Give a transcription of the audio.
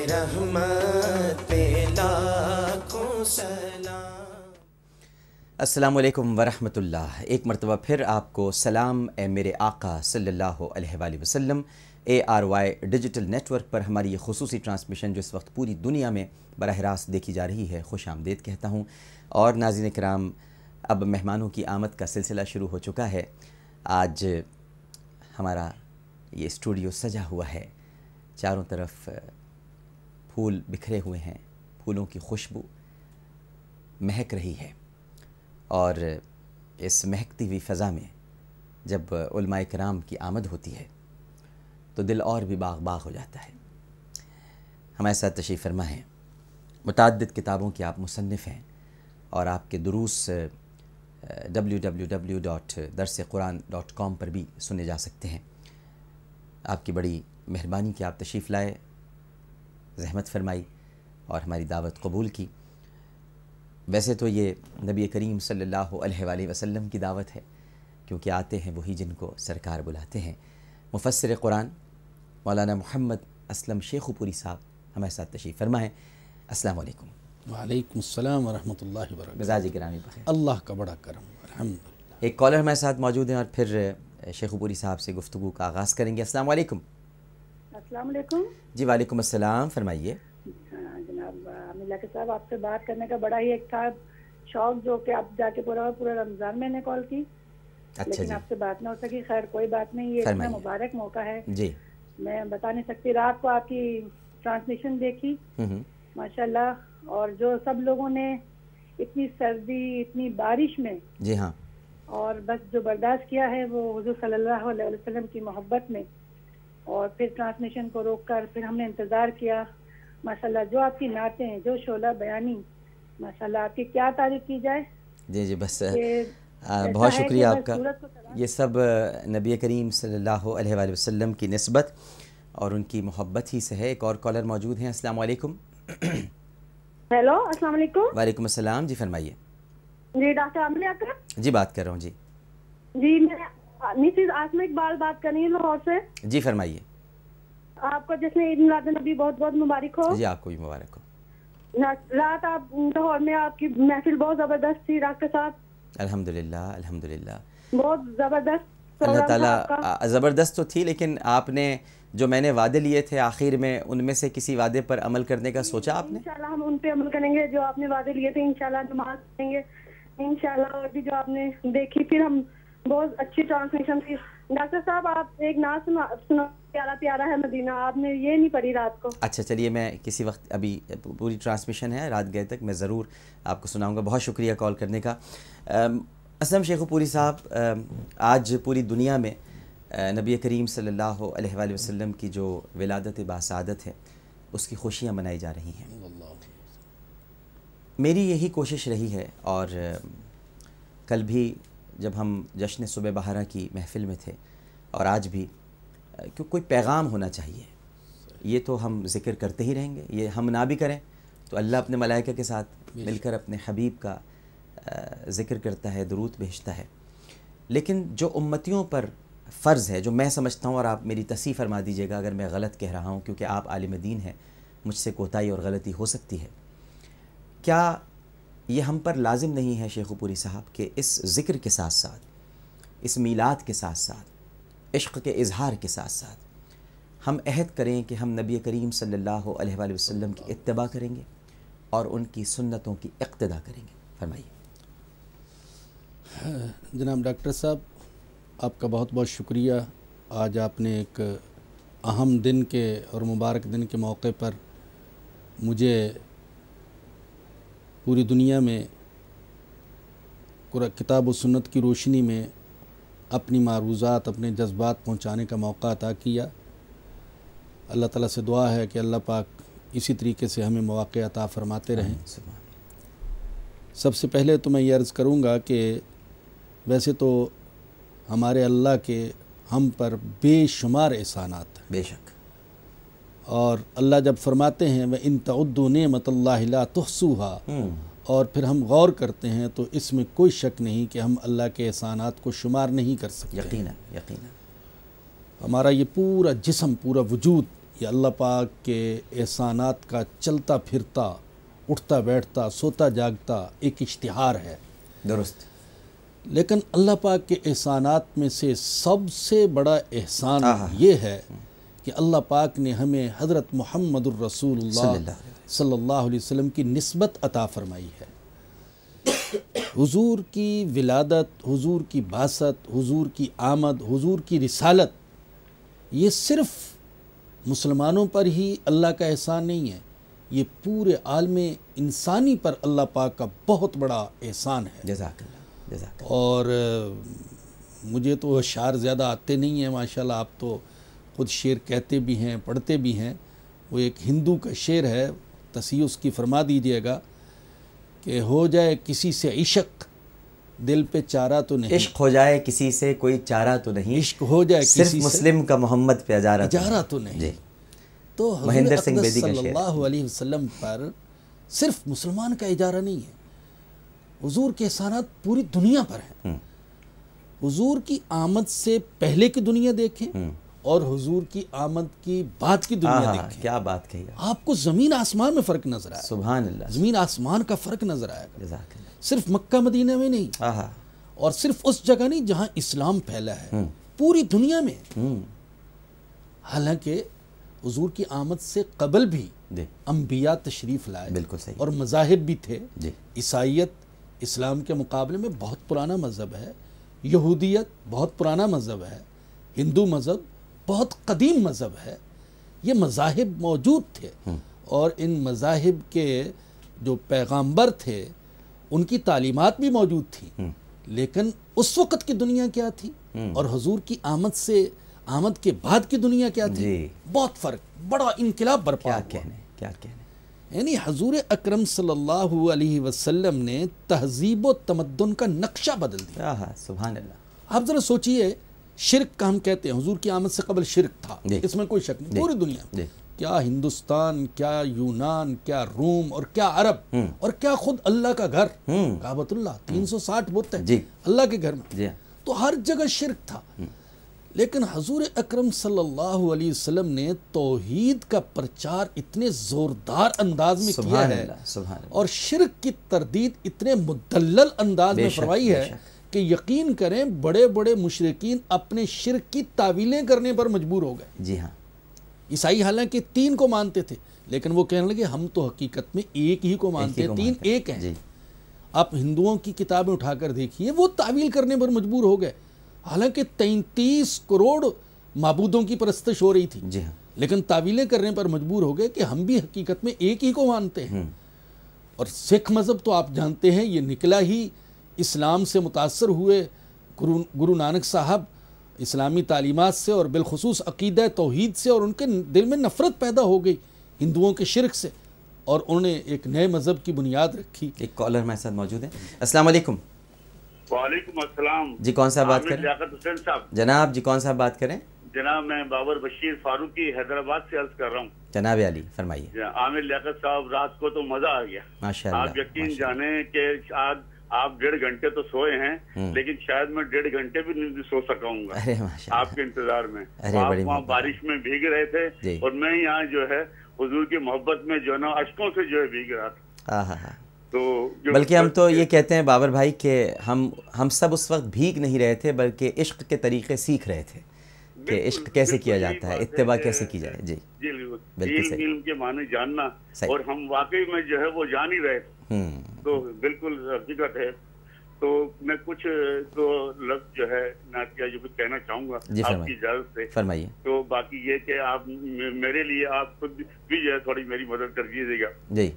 रहमत पे लाखों सलाम। अस्सलामु अलैकुम वरहमतुल्लाह। एक मरतबा फिर आपको सलाम ए मेरे आका सल्लल्लाहु अलैहि वसल्लम। ARY डिजिटल नेटवर्क पर हमारी ये खुसूसी ट्रांसमिशन जो इस वक्त पूरी दुनिया में बराह रास्त देखी जा रही है, खुश आमदीद कहता हूँ। और नाज़रीन किराम, अब मेहमानों की आमद का सिलसिला शुरू हो चुका है। आज हमारा ये स्टूडियो सजा हुआ है, चारों तरफ फूल बिखरे हुए हैं, फूलों की खुशबू महक रही है। और इस महकती हुई फ़ज़ा में जब उलमाए किराम की आमद होती है तो दिल और भी बाग बाग हो जाता है। हमारे साथ तशरीफ़ फरमा हैं, मुतअद्दिद किताबों के आप मुसन्निफ़ हैं और आपके दुरूस www.darsequran.com पर भी सुने जा सकते हैं। आपकी बड़ी मेहरबानी कि आप तशरीफ़ लाए, ज़हमत फरमाई और हमारी दावत कबूल की। वैसे तो ये नबी करीम सल्लल्लाहु अलैहि वसल्लम की दावत है, क्योंकि आते हैं वही जिनको सरकार बुलाते हैं। मुफस्सिर कुरान मौलाना मोहम्मद असलम शेखुपुरी साहब हमारे साथ तशरीफ़ फरमा है। अस्सलामु अलैकुम। वालेकुम अस्सलाम वरहमतुल्लाहि वबरकातुहू। मिजाज गिरामी बख़ैर, अल्लाह का बड़ा करम, अल्हम्दुलिल्लाह। एक कॉलर हमारे साथ मौजूद हैं और फिर शेखुपुरी साहब से गुफ्तगू का आगाज़ करेंगे। अस्सलामु अलैकुम। अस्सलाम वालेकुम। जी वालेकुम अस्सलाम, फरमाइए। जनाब अमिला के साहब, आपसे बात करने का बड़ा ही एक था शौक, जो कि आप जाके पूरा रमज़ान मैंने कॉल की, अच्छा लेकिन जी, आपसे बात ना हो सकी। खैर कोई बात नहीं, ये इतना फरमाइए। मुबारक मौका है, जी। मैं बता नहीं सकती। रात को आपकी ट्रांसमिशन देखी माशाल्लाह, और जो सब लोगों ने इतनी सर्दी इतनी बारिश में जी हाँ, और बस जो बर्दाश्त किया है वो हुज़ूर सल्लल्लाहु अलैहि वसल्लम की मोहब्बत में, और फिर ट्रांसमिशन को रोककर फिर हमने इंतज़ार किया। माशाल्लाह जो आपकी नातें हैं, जो शोला बयानी, माशाल्लाह आपकी क्या तारीफ़ की जाए। जी जी, बस कि बहुत ऐसा है शुक्रिया कि बस आपका। सूरत को तलाश- ये सब नबी करीम सल्लल्लाहु अलैहि वसल्लम की निस्बत और उनकी मोहब्बत ही से है। एक और कॉलर मौजूद हैं। अस्सलामु अलैकुम। हेलो, अस्सलाम वालेकुम। वालेकुम अस्सलाम, जी फरमाइए। जी डॉक्टर आमिर अकरम जी बात कर रहा हूँ। जी जी, मैं मिसिज आसमा इकबाल बात कर रही हूँ लाहौर से। जी फरमाइए। आपको जिसने ईद मिलाद नबी बहुत बहुत मुबारक हो। जी आपको भी मुबारक हो। रात आप लाहौर में आपकी महफिल बहुत जबरदस्त थी डॉक्टर साहब, अल्हम्दुलिल्लाह अल्हम्दुलिल्लाह। बहुत जबरदस्त अल्लाह प्रोग्राम था ताला आपका। ज़बरदस्त तो थी, लेकिन आपने जो मैंने वादे लिए थे आखिर में, उनमें से किसी वादे पर अमल करने का सोचा आपने? इंशाल्लाह हम उन पे अमल करेंगे जो आपने वादे लिए थे। इंशाल्लाह नमाज पढ़ेंगे इंशाल्लाह। और भी जो आपने देखी, फिर हम बहुत अच्छी ट्रांसमिशन थी। डॉक्टर साहब, आप एक नाज सुना, प्यारा प्यारा है मदीना, आपने ये नहीं पढ़ी रात को। अच्छा चलिए, मैं किसी वक्त, अभी पूरी ट्रांसमिशन है रात गए तक, मैं ज़रूर आपको सुनाऊंगा। बहुत शुक्रिया कॉल करने का। असलम शेखुपुरी साहब, आज पूरी दुनिया में नबी करीम सल्लल्लाहु अलैहि वसल्लम की जो विलादत बासादत है उसकी खुशियाँ मनाई जा रही हैं। मेरी यही कोशिश रही है, और कल भी जब हम जश्न सुबह बहारा की महफ़िल में थे, और आज भी, क्यों कोई पैगाम होना चाहिए। ये तो हम ज़िक्र करते ही रहेंगे, ये हम ना भी करें तो अल्लाह अपने मलाइका के साथ मिलकर अपने हबीब का ज़िक्र करता है, दुरूद भेजता है। लेकिन जो उम्मतियों पर फ़र्ज़ है, जो मैं समझता हूँ, और आप मेरी तस्सीह फरमा दीजिएगा अगर मैं गलत कह रहा हूँ, क्योंकि आप आलिम दीन हैं, मुझसे कोताही और गलती हो सकती है। क्या ये हम पर लाजिम नहीं है शेखुपुरी साहब कि इस ज़िक्र के साथ साथ, इस मीलाद के साथ साथ, इश्क़ के इजहार के साथ साथ हम अहद करें कि हम नबी करीम सल्लल्लाहु अलैहि वसल्लम की इत्तिबा करेंगे और उनकी सुन्नतों की इक़्तिदा करेंगे? फरमाइए। जनाब डॉक्टर साहब, आपका बहुत बहुत शुक्रिया। आज आपने एक अहम दिन के और मुबारक दिन के मौके पर मुझे पूरी दुनिया में किताब व सुन्नत की रोशनी में अपनी मारूज़ात, अपने जज्बात पहुँचाने का मौका अता किया। अल्लाह ताला से दुआ है कि अल्लाह पाक इसी तरीके से हमें मौक़े अता फ़रमाते रहें। सबसे पहले तो मैं ये अर्ज़ करूँगा कि वैसे तो हमारे अल्लाह के हम पर बेशुमार एहसानात हैं, बेशक। और अल्लाह जब फरमाते हैं व इन तउद्दू नेमतल्लाहि ला तुहसूहा, और फिर हम गौर करते हैं तो इसमें कोई शक नहीं कि हम अल्लाह के एहसानात को शुमार नहीं कर सकते। यकीनन यकीनन। हमारा ये पूरा जिस्म, पूरा वजूद یہ اللہ پاک کے احسانات کا چلتا پھرتا، اٹھتا بیٹھتا، سوتا جاگتا ایک اشتہار ہے۔ درست۔ لیکن اللہ پاک کے احسانات میں سے سب سے بڑا احسان یہ ہے کہ اللہ پاک نے ہمیں حضرت محمد الرسول اللہ صلی اللہ علیہ وسلم کی نسبت عطا فرمائی ہے۔ حضور کی ولادت، حضور کی بعثت، حضور کی آمد، حضور کی رسالت، یہ صرف مسلمانوں پر ہی اللہ کا احسان نہیں ہے، یہ پورے عالم انسانی پر اللہ پاک کا بہت بڑا احسان ہے۔ جزاک اللہ، جزاک اللہ۔ اور مجھے تو اشعار زیادہ آتے نہیں ہیں، ماشاءاللہ آپ تو خود شعر کہتے بھی ہیں، پڑھتے بھی ہیں۔ وہ ایک ہندو کا شعر ہے، تصحیح اس کی فرما دیجئے گا کہ ہو جائے کسی سے عشق دل پہ چارہ تو نہیں، عشق ہو جائے کسی سے کوئی چارہ تو نہیں، عشق ہو جائے صرف کسی سے مسلم کا محمد پہ اجارہ تو نہیں۔ جی۔ تو حضور مہندر سنگھ اقدس بیدی کا صلی شعر۔ اللہ علیہ وسلم پر صرف مسلمان کا اجارہ نہیں ہے، حضور کے احسانات پوری دنیا پر ہیں۔ حضور کی آمد سے پہلے کی دنیا دیکھیں اور حضور کی آمد کی بعد کی دنیا دیکھیں، کیا بات کہی آپ کو زمین آسمان میں فرق نظر آئے، سبحان اللہ، زمین آسمان کا فرق نظر آئے گا۔ جزاک اللہ۔ صرف مکہ مدینہ میں نہیں، اور صرف اس جگہ نہیں جہاں اسلام پھیلا ہے، پوری دنیا میں۔ حالانکہ حضور کی آمد سے قبل بھی انبیاء تشریف لائے، بالکل صحیح، اور مذاہب بھی تھے۔ جی۔ عیسائیت اسلام کے مقابلے میں بہت پرانا مذہب ہے، یہودیت بہت پرانا مذہب ہے، ہندو مذہب بہت قدیم مذہب ہے۔ یہ مذاہب موجود تھے، اور ان مذاہب کے جو پیغامبر تھے ان کی تعلیمات بھی موجود تھیں، لیکن اس وقت کی دنیا کیا تھی اور حضور کی آمد کے بعد کی دنیا کیا تھی، بہت فرق، بڑا انقلاب برپا ہوا۔ کیا کہنے۔ یعنی حضور اکرم صلی اللہ علیہ وسلم نے تہذیب و تمدن کا نقشہ بدل دیا۔ سبحان اللہ۔ آپ ذرا سوچئے، شرک کا ہم کہتے ہیں حضور کی آمد سے قبل شرک تھا، اس میں کوئی شک نہیں، پوری دنیا میں، کیا ہندوستان، کیا یونان، کیا روم، اور کیا عرب، اور کیا خود اللہ کا گھر کعبۃ اللہ، 360 بت ہیں اللہ کے گھر میں، تو ہر جگہ شرک تھا۔ لیکن حضور اکرم صلی اللہ علیہ وسلم نے توحید کا پرچار اتنے زوردار انداز میں کیا ہے، اور شرک کی تردید اتنے مدلل انداز میں فرمائی ہے کہ یقین کریں بڑے بڑے مشرکین اپنے شرک کی تعویلیں کرنے پر مجبور ہو گئے۔ جی ہاں۔ عیسائی حالانکہ 3 کو مانتے تھے، لیکن وہ کہنے لگے ہم تو حقیقت میں ایک ہی کو مانتے ہیں، 3 ایک ہیں۔ آپ ہندوؤں کی کتابیں اٹھا کر دیکھیے، وہ تعویل کرنے پر مجبور ہو گئے، حالانکہ 33 کروڑ معبودوں کی پرستش ہو رہی تھی، لیکن تعویلیں کرنے پر مجبور ہو گئے کہ ہم بھی حقیقت میں ایک ہی کو مانتے ہیں۔ اور سکھ مذہب تو آپ جانتے ہیں یہ نکلا ہی اسلام سے متاثر ہوئے، گرو نانک صاحب اسلامی تعلیمات سے اور بالخصوص عقیدہ توحید سے، اور ان کے دل میں نفرت پیدا ہو گئی ہندوؤں کے شرک سے، اور انہوں نے ایک نئے مذہب کی بنیاد رکھی۔ ایک کالر ہمارے ساتھ موجود ہیں۔ السلام علیکم۔ وعلیکم السلام جی، کون صاحب بات کریں؟ لیاقت حسین صاحب۔ جناب جی، کون صاحب بات کریں؟ جناب میں بابر بشیر فاروقی حیدرآباد سے عرض کر رہا ہوں۔ جناب علی فرمائیے۔ عامر لیاقت صاحب، رات کو تو مزہ آ گیا، ماشاءاللہ۔ آپ یقین جانیں کہ آج آپ 1.5 گھنٹے تو سوئے ہیں، لیکن شاید میں 1.5 گھنٹے بھی نہیں سو سکا ہوں گا آپ کے انتظار میں۔ آپ وہاں بارش میں بھیگ رہے تھے، اور میں یہاں جو ہے حضور کی محبت میں جو ہے نا اشکوں سے جو ہے بھیگ رہا تھا۔ تو بلکہ ہم تو یہ کہتے ہیں بابر بھائی کہ ہم سب اس وقت بھیگ نہیں رہے تھے، بلکہ عشق کے طریقے سیکھ رہے تھے کہ عشق کیسے کیا جاتا ہے، اتباع کیسے کی جائے۔ جی بالکل صحیح، علم کے معنی جاننا، اور ہم واقعی میں جو ہے وہ جان ہی رہے تھے، تو بالکل حقیقت ہے۔ تو میں کچھ تو لفظ جو ہے نعتیہ جو کچھ کہنا چاہوں گا آپ کی اجازت سے، فرمائیے۔ تو باقی یہ کہ آپ میرے لیے آپ خود بھی جو ہے تھوڑی میری مدد کر دیجیے گا۔ جی۔